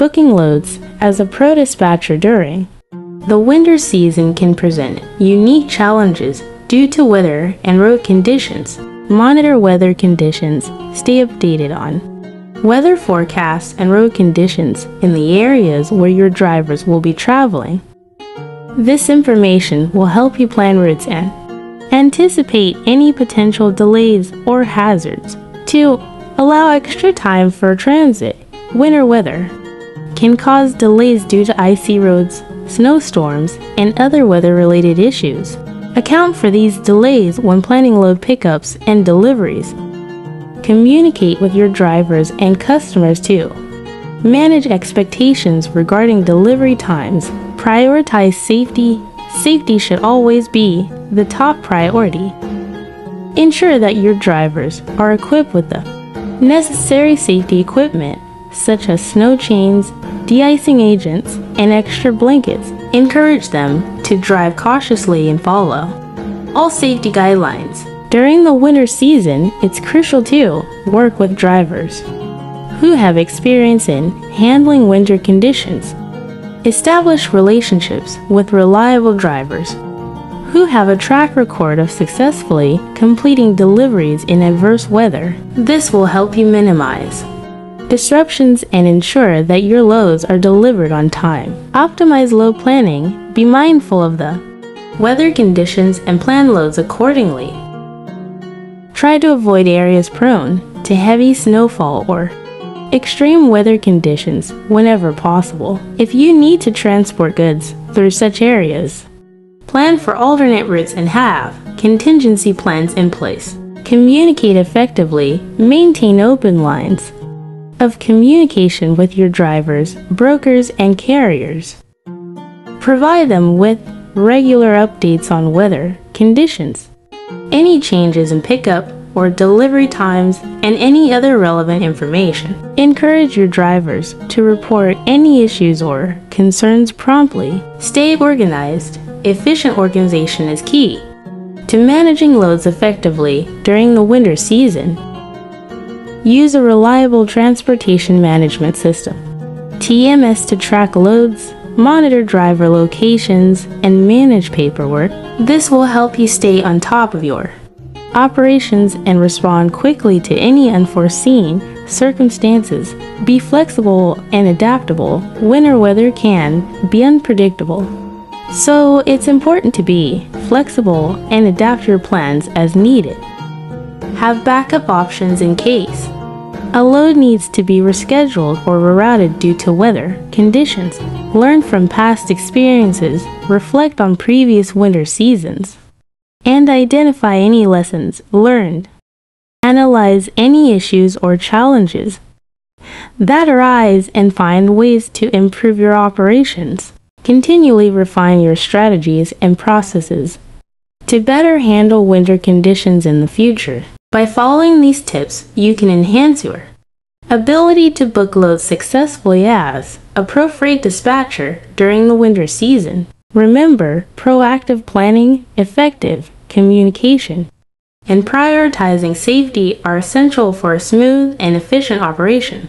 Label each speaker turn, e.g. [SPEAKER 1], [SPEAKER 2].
[SPEAKER 1] Booking loads as a pro dispatcher during the winter season can present unique challenges due to weather and road conditions. Monitor weather conditions, stay updated on weather forecasts and road conditions in the areas where your drivers will be traveling. This information will help you plan routes and anticipate any potential delays or hazards. 2. Allow extra time for transit. Winter weather can cause delays due to icy roads, snowstorms, and other weather-related issues. Account for these delays when planning load pickups and deliveries. Communicate with your drivers and customers too. Manage expectations regarding delivery times. Prioritize safety. Safety should always be the top priority. Ensure that your drivers are equipped with the necessary safety equipment, such as snow chains, de-icing agents, and extra blankets. Encourage them to drive cautiously and follow all safety guidelines. During the winter season, it's crucial to work with drivers who have experience in handling winter conditions. Establish relationships with reliable drivers who have a track record of successfully completing deliveries in adverse weather. This will help you minimize disruptions and ensure that your loads are delivered on time. Optimize load planning. Be mindful of the weather conditions and plan loads accordingly. Try to avoid areas prone to heavy snowfall or extreme weather conditions whenever possible. If you need to transport goods through such areas, plan for alternate routes and have contingency plans in place. Communicate effectively. Maintain open lines of communication with your drivers, brokers, and carriers. Provide them with regular updates on weather conditions, any changes in pickup or delivery times, and any other relevant information. Encourage your drivers to report any issues or concerns promptly. Stay organized. Efficient organization is key to managing loads effectively during the winter season. Use a reliable transportation management system, TMS, to track loads, monitor driver locations, and manage paperwork. This will help you stay on top of your operations and respond quickly to any unforeseen circumstances. Be flexible and adaptable. Winter weather can be unpredictable, so it's important to be flexible and adapt your plans as needed. Have backup options in case a load needs to be rescheduled or rerouted due to weather conditions. Learn from past experiences, reflect on previous winter seasons, and identify any lessons learned. Analyze any issues or challenges that arise and find ways to improve your operations. Continually refine your strategies and processes to better handle winter conditions in the future. By following these tips, you can enhance your ability to book loads successfully as a pro freight dispatcher during the winter season. Remember, proactive planning, effective communication, and prioritizing safety are essential for a smooth and efficient operation.